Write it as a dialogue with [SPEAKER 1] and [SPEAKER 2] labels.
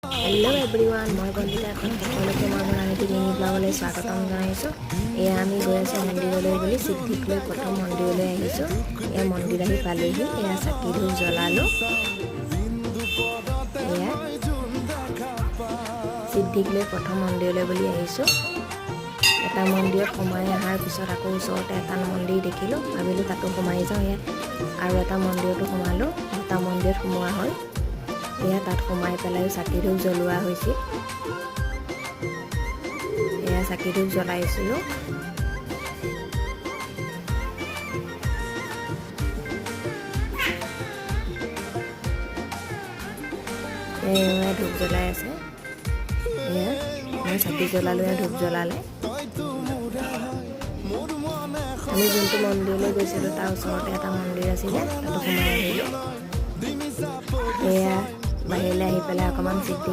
[SPEAKER 1] Hello everyone, মই বন্দিতা সকলোকে মই মনানীতি মিনি ব্লগলৈ স্বাগতম জনাইছোঁ। এয়া আমি গৈ আছোঁ মন্দিৰলৈ বুলি সিদ্ধিক লৈ প্ৰথম মন্দিৰলৈ আহিছোঁ। এয়া মন্দিৰ আহি পালোহি, এয়া চাকি ধূপ জ্বলালোঁ। এয়া সিদ্ধিক লৈ প্ৰথম মন্দিৰলৈ বুলি আহিছোঁ। এটা মন্দিৰত সোমাই অহাৰ পিছত আকৌ ওচৰতে এটা মন্দিৰ দেখিলোঁ, ভাবিলোঁ তাতো সোমাই যাওঁ। এয়া আৰু এটা মন্দিৰতো সোমালোঁ, দুটা মন্দিৰত সোমোৱা হ'ল। এয়া তাত সোমাই পেলাই চাকি ধূপ জ্বলোৱা হৈছিল। এয়া চাকি ধূপ জ্বলাইছিলোঁ। এয়া ধূপ জ্বলাই আছে। এয়া মই চাকি জ্বলালোঁ, এয়া ধূপ জ্বলালে। আমি যোনটো মন্দিৰলৈ গৈছিলোঁ তাৰ ওচৰতে এটা মন্দিৰ আছিলে, তাতো সোমাই আহিলোঁ। এয়া বাহিৰলৈ আহি পেলাই অকণমান সিদ্ধি